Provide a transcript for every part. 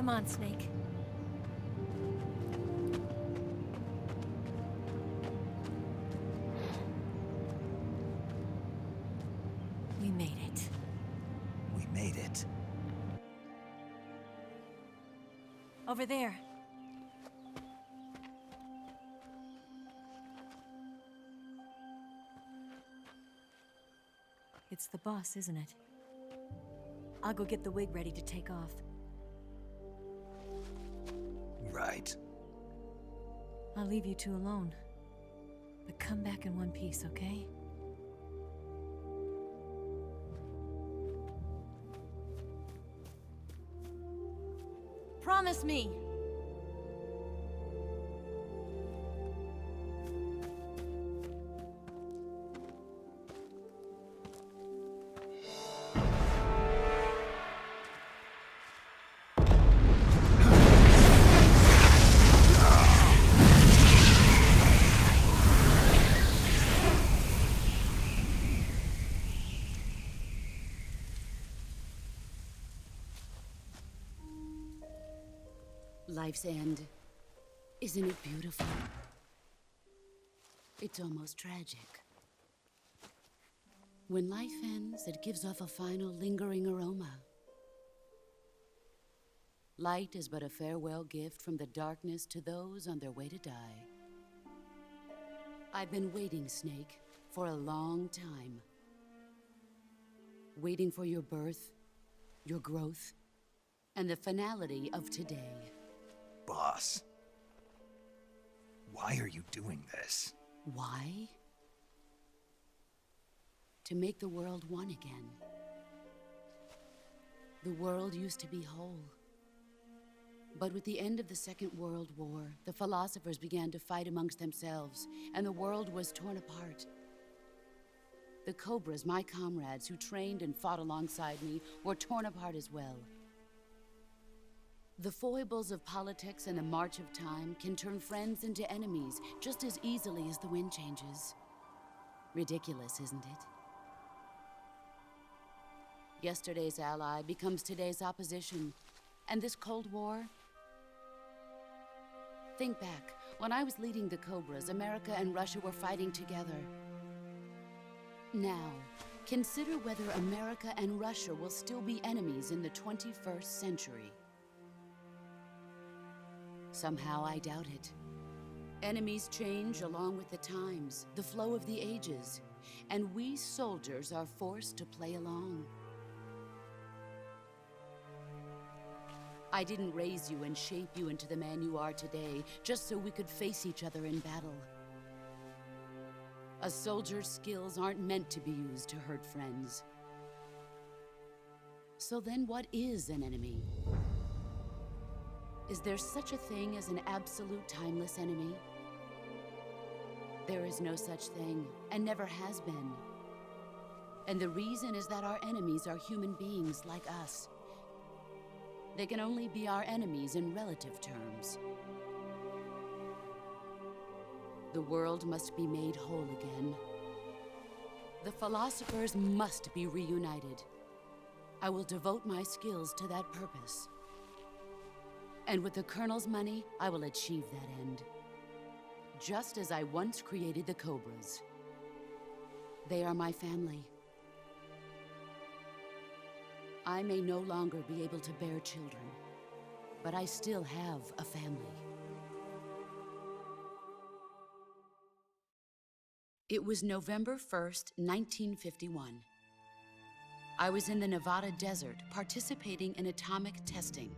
Come on, Snake. We made it. We made it. Over there. It's the boss, isn't it? I'll go get the wig ready to take off. Right. I'll leave you two alone. But come back in one piece, okay? Promise me! Life's end. Isn't it beautiful? It's almost tragic. When life ends, it gives off a final lingering aroma. Light is but a farewell gift from the darkness to those on their way to die. I've been waiting, Snake, for a long time. Waiting for your birth, your growth, and the finality of today. Boss. Why are you doing this? Why? To make the world one again. The world used to be whole. But with the end of the Second World War, the philosophers began to fight amongst themselves, and the world was torn apart. The Cobras, my comrades who trained and fought alongside me, were torn apart as well. The foibles of politics and the march of time can turn friends into enemies just as easily as the wind changes. Ridiculous, isn't it? Yesterday's ally becomes today's opposition. And this Cold War? Think back. When I was leading the Cobras, America and Russia were fighting together. Now, consider whether America and Russia will still be enemies in the 21st century. Somehow I doubt it. Enemies change along with the times, the flow of the ages, and we soldiers are forced to play along. I didn't raise you and shape you into the man you are today just so we could face each other in battle. A soldier's skills aren't meant to be used to hurt friends. So then what is an enemy? Is there such a thing as an absolute timeless enemy? There is no such thing, and never has been. And the reason is that our enemies are human beings like us. They can only be our enemies in relative terms. The world must be made whole again. The philosophers must be reunited. I will devote my skills to that purpose. And with the Colonel's money, I will achieve that end. Just as I once created the Cobras. They are my family. I may no longer be able to bear children, but I still have a family. It was November 1st, 1951. I was in the Nevada desert participating in atomic testing.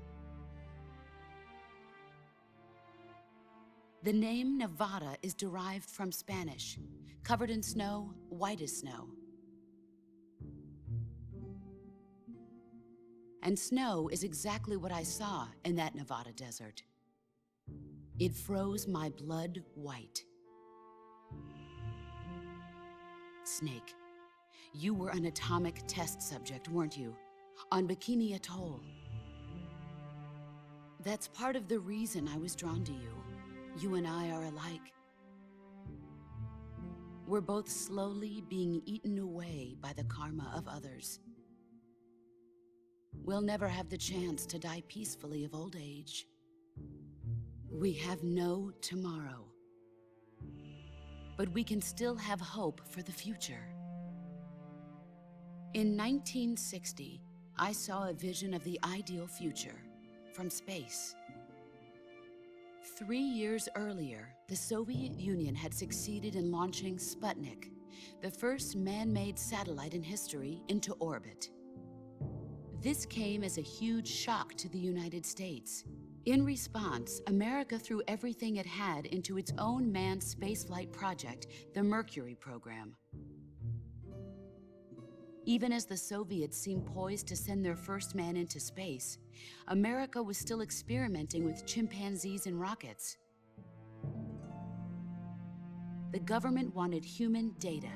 The name Nevada is derived from Spanish, covered in snow, white as snow. And snow is exactly what I saw in that Nevada desert. It froze my blood white. Snake, you were an atomic test subject, weren't you? On Bikini Atoll. That's part of the reason I was drawn to you. You and I are alike. We're both slowly being eaten away by the karma of others. we'll never have the chance to die peacefully of old age. We have no tomorrow. But we can still have hope for the future. In 1960, I saw a vision of the ideal future from space. 3 years earlier, the Soviet Union had succeeded in launching Sputnik, the first man-made satellite in history, into orbit. This came as a huge shock to the United States. In response, America threw everything it had into its own manned spaceflight project, the Mercury program. Even as the Soviets seemed poised to send their first man into space, America was still experimenting with chimpanzees and rockets. The government wanted human data.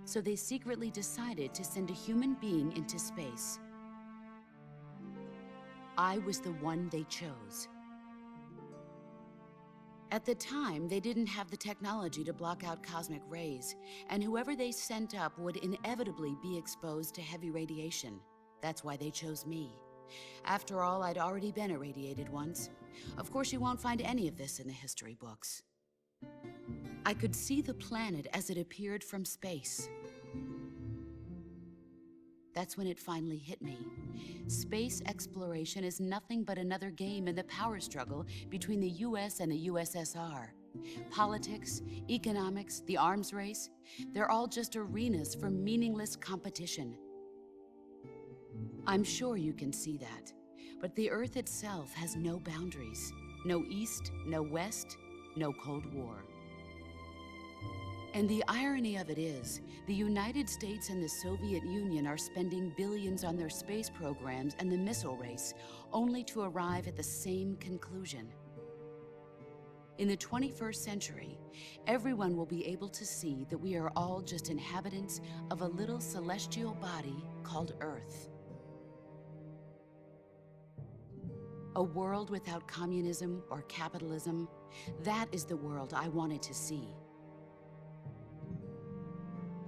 So they secretly decided to send a human being into space. I was the one they chose. At the time, they didn't have the technology to block out cosmic rays, and whoever they sent up would inevitably be exposed to heavy radiation. That's why they chose me. After all, I'd already been irradiated once. Of course, you won't find any of this in the history books. I could see the planet as it appeared from space. That's when it finally hit me. Space exploration is nothing but another game in the power struggle between the US and the USSR. Politics, economics, the arms race, they're all just arenas for meaningless competition. I'm sure you can see that, but the Earth itself has no boundaries. No East, no West, no Cold War. And the irony of it is, the United States and the Soviet Union are spending billions on their space programs and the missile race, only to arrive at the same conclusion. In the 21st century, everyone will be able to see that we are all just inhabitants of a little celestial body called Earth. A world without communism or capitalism, that is the world I wanted to see.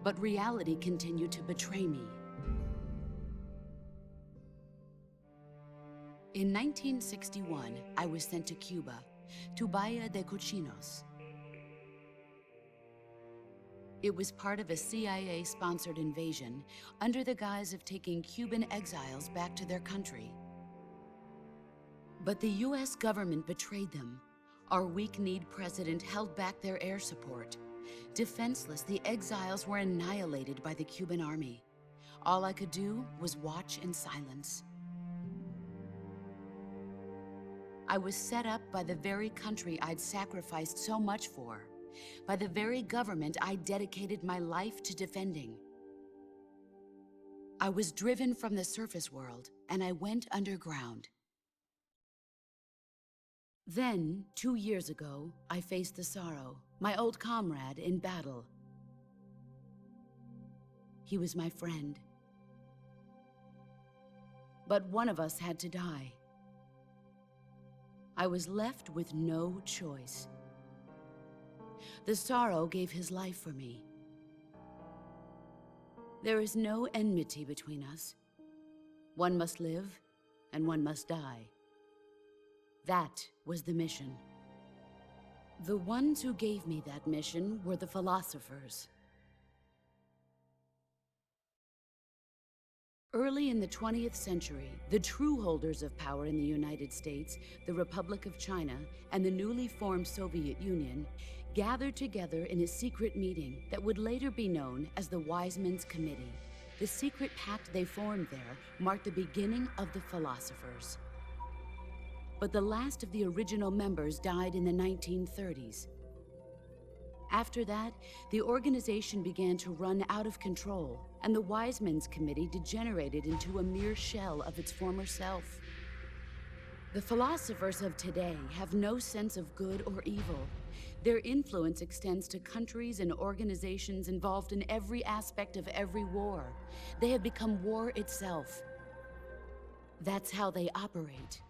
But reality continued to betray me. In 1961, I was sent to Cuba, to Bahia de Cochinos. It was part of a CIA-sponsored invasion under the guise of taking Cuban exiles back to their country. But the US government betrayed them. Our weak-kneed president held back their air support. Defenseless, the exiles were annihilated by the Cuban army. All I could do was watch in silence. I was set up by the very country I'd sacrificed so much for, by the very government I dedicated my life to defending. I was driven from the surface world, and I went underground. Then, 2 years ago, I faced the Sorrow, my old comrade in battle. He was my friend. But one of us had to die. I was left with no choice. The Sorrow gave his life for me. There is no enmity between us. One must live, and one must die. That was the mission. The ones who gave me that mission were the philosophers. Early in the 20th century, the true holders of power in the United States, the Republic of China, and the newly formed Soviet Union gathered together in a secret meeting that would later be known as the Wise Men's Committee. The secret pact they formed there marked the beginning of the philosophers. But the last of the original members died in the 1930s. After that, the organization began to run out of control, and the Wise Men's Committee degenerated into a mere shell of its former self. The philosophers of today have no sense of good or evil. Their influence extends to countries and organizations involved in every aspect of every war. They have become war itself. That's how they operate.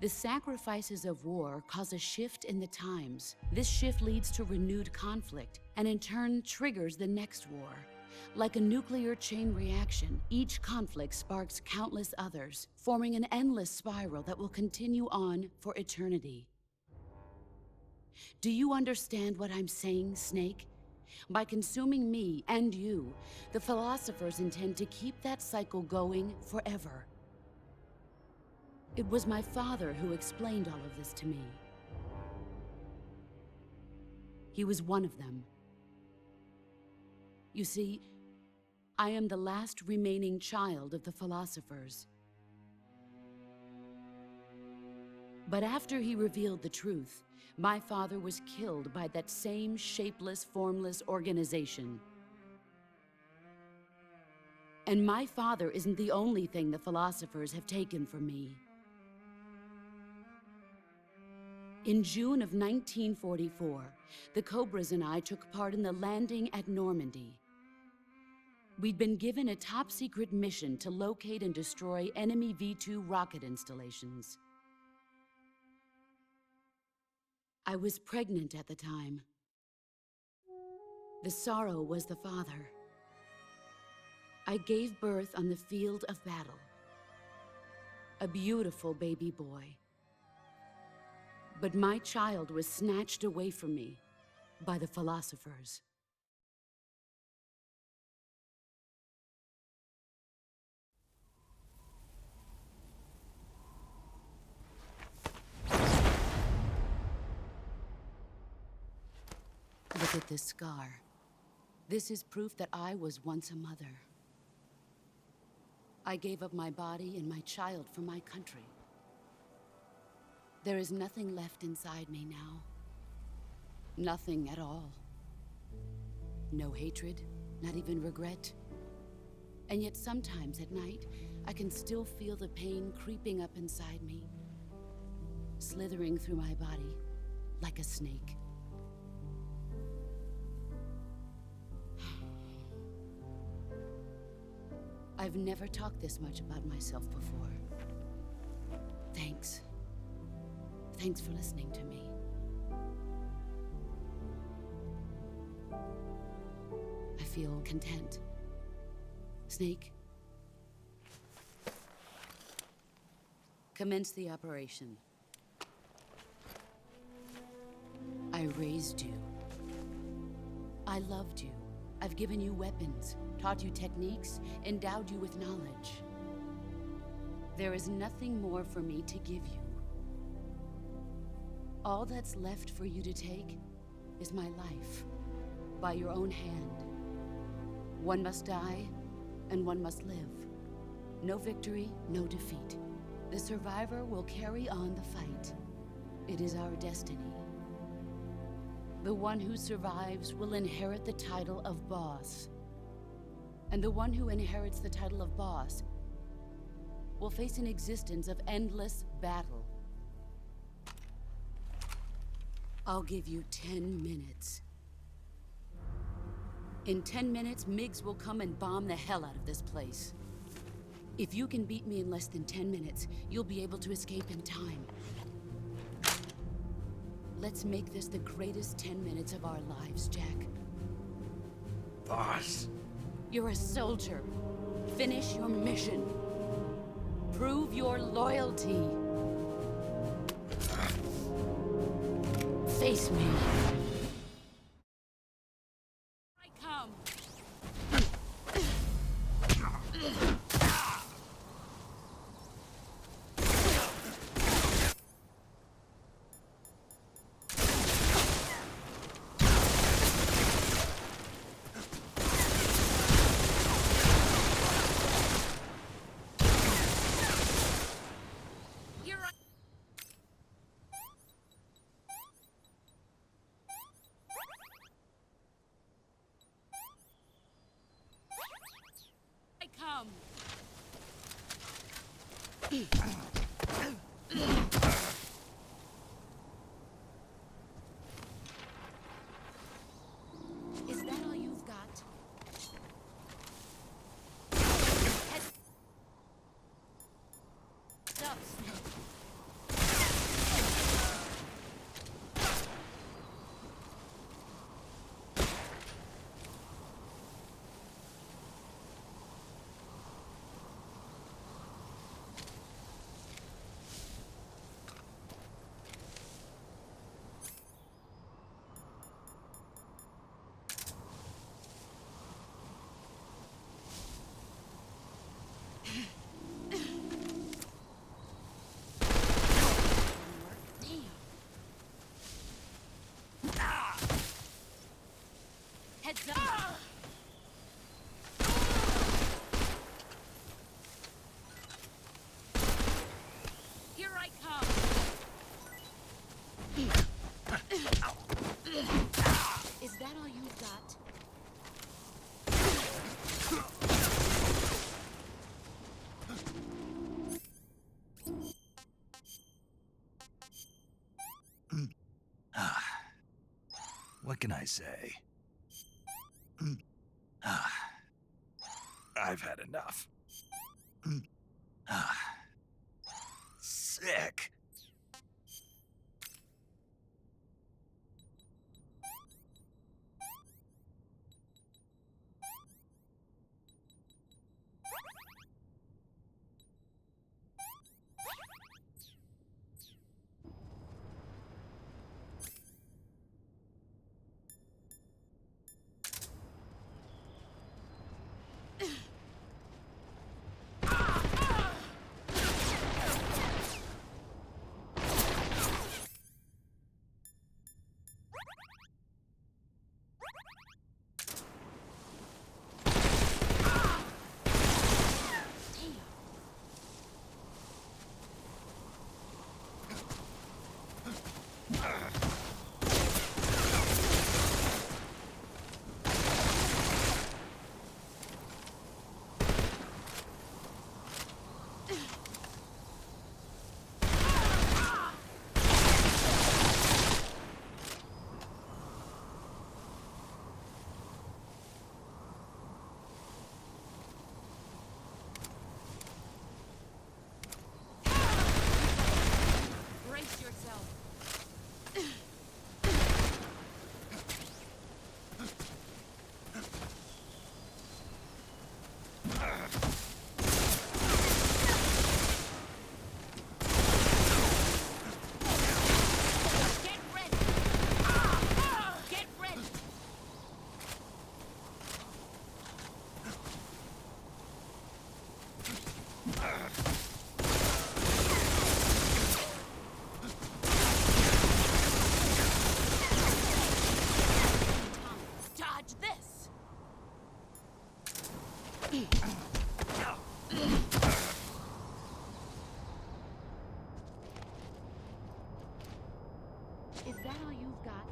The sacrifices of war cause a shift in the times. This shift leads to renewed conflict, and in turn triggers the next war. Like a nuclear chain reaction, each conflict sparks countless others, forming an endless spiral that will continue on for eternity. Do you understand what I'm saying, Snake? By consuming me and you, the philosophers intend to keep that cycle going forever. It was my father who explained all of this to me. He was one of them. You see, I am the last remaining child of the philosophers. But after he revealed the truth, my father was killed by that same shapeless, formless organization. And my father isn't the only thing the philosophers have taken from me. In June of 1944, the Cobras and I took part in the landing at Normandy. We'd been given a top-secret mission to locate and destroy enemy V-2 rocket installations. I was pregnant at the time. The sorrow was the father. I gave birth on the field of battle. A beautiful baby boy. But my child was snatched away from me by the philosophers. Look at this scar. This is proof that I was once a mother. I gave up my body and my child for my country. There is nothing left inside me now. Nothing at all. No hatred, not even regret. And yet sometimes at night, I can still feel the pain creeping up inside me, slithering through my body like a snake. I've never talked this much about myself before. Thanks. Thanks for listening to me. I feel content. Snake, commence the operation. I raised you. I loved you. I've given you weapons, taught you techniques, endowed you with knowledge. There is nothing more for me to give you. All that's left for you to take is my life, by your own hand. One must die, and one must live. No victory, no defeat. The survivor will carry on the fight. It is our destiny. The one who survives will inherit the title of boss. And the one who inherits the title of boss will face an existence of endless battle. I'll give you 10 minutes. In 10 minutes, MiGs will come and bomb the hell out of this place. If you can beat me in less than 10 minutes, you'll be able to escape in time. Let's make this the greatest 10 minutes of our lives, Jack. Boss. You're a soldier. Finish your mission. Prove your loyalty. Face me. I come. Come. Is that all you've got? Stop, Snake. Heads up! Here I come! Is that all you've got? What can I say? I've had enough. Sick. Brace yourself. Get ready! Get ready! Dodge this! Is that all you've got?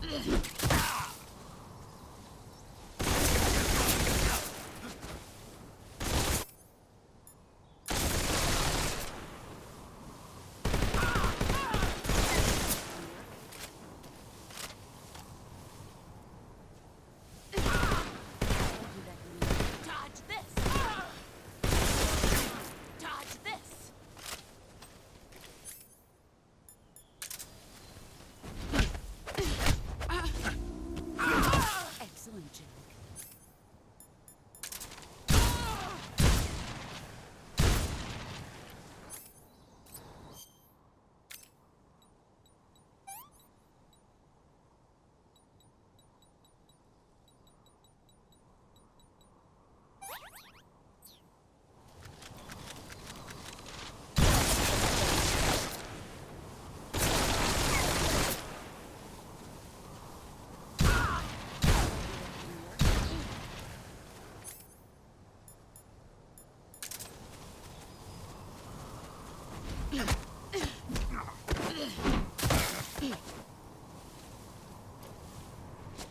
Dodge this! Dodge this! Excellent, Jack.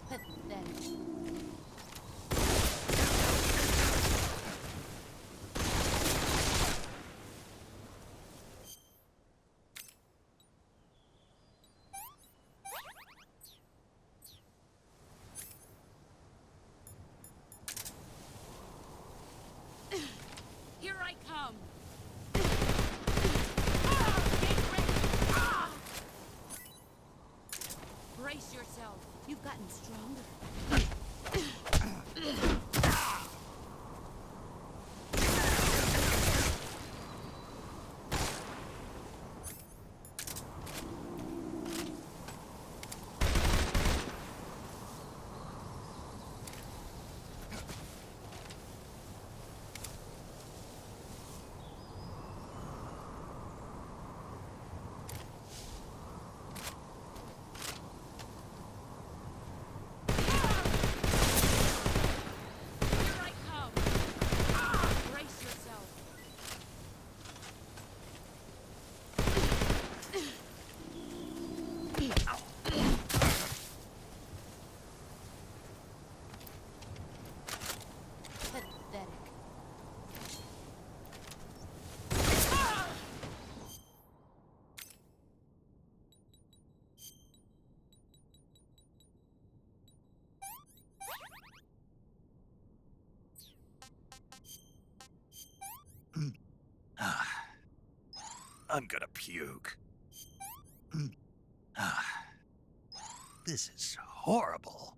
Pathetic. Here I come! Get ready! Brace yourself. You've gotten stronger. Here I come. Brace yourself. Pathetic. I'm gonna puke. This is horrible.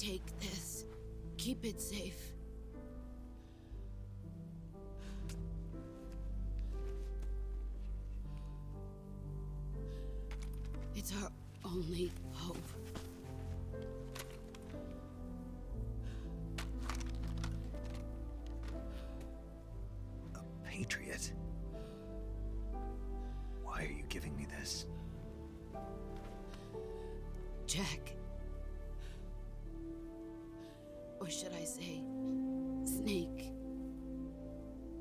Take this. Keep it safe. It's our only hope. A patriot? Why are you giving me this? Jack. Or should I say, Snake.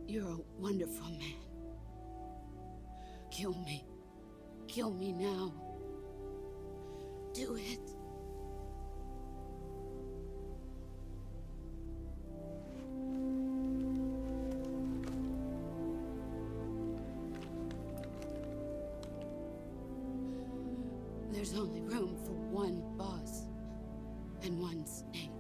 You're a wonderful man. Kill me. Kill me now. Do it. There's only room for one boss and one snake.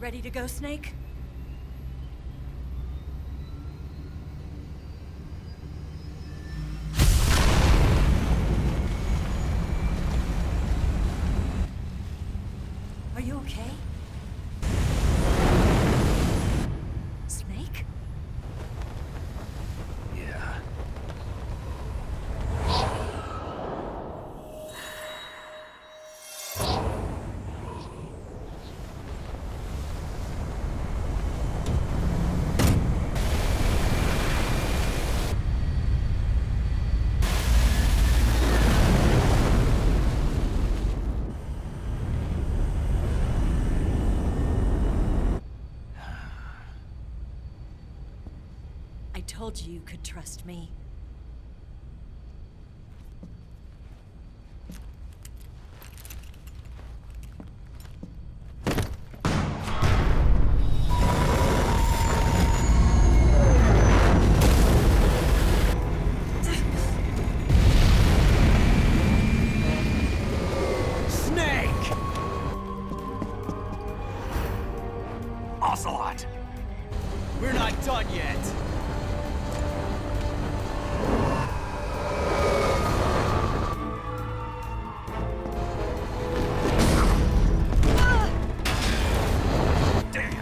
Ready to go, Snake? Are you okay? Snake? Yeah. I told you you could trust me. Snake! Ocelot! We're not done yet. Damn!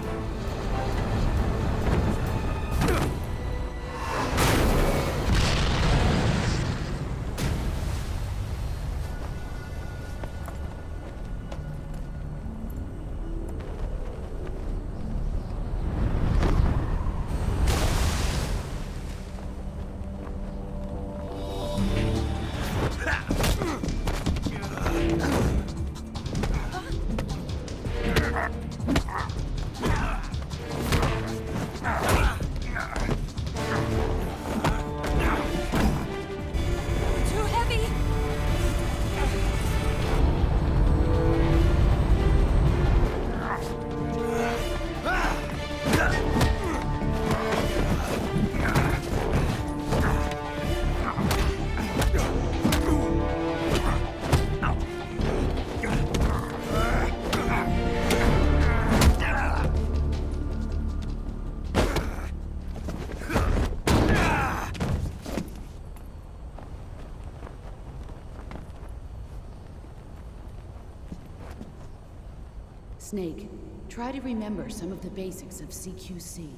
Too heavy! Snake, try to remember some of the basics of CQC.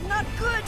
Not good!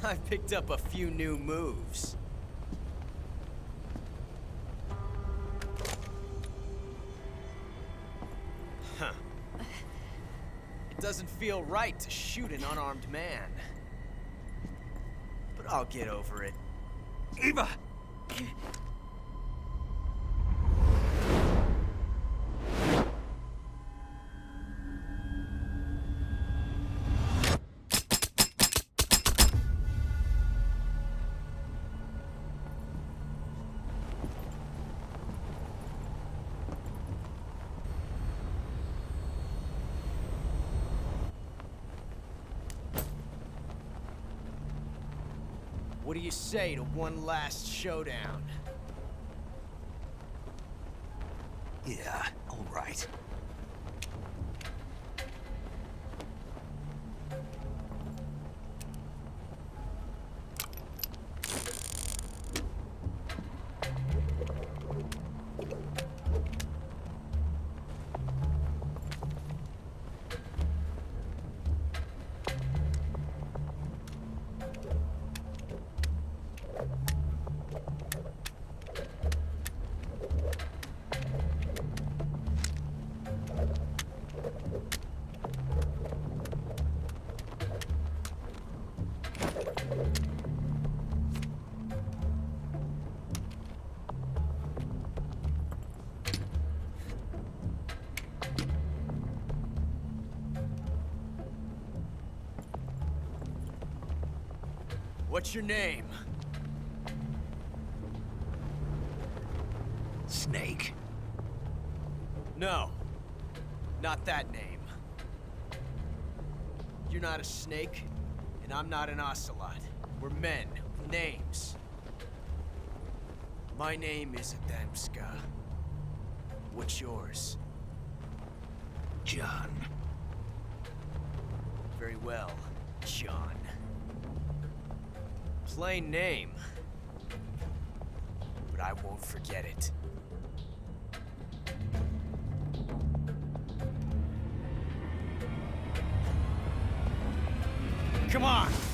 I picked up a few new moves. Huh. It doesn't feel right to shoot an unarmed man. But I'll get over it. Eva! What do you say to one last showdown? Yeah, all right. What's your name? Snake. No. Not that name. You're not a snake, and I'm not an ocelot. We're men with names. My name is Adamska. What's yours? John. Very well, John. Plain name. But I won't forget it. Come on!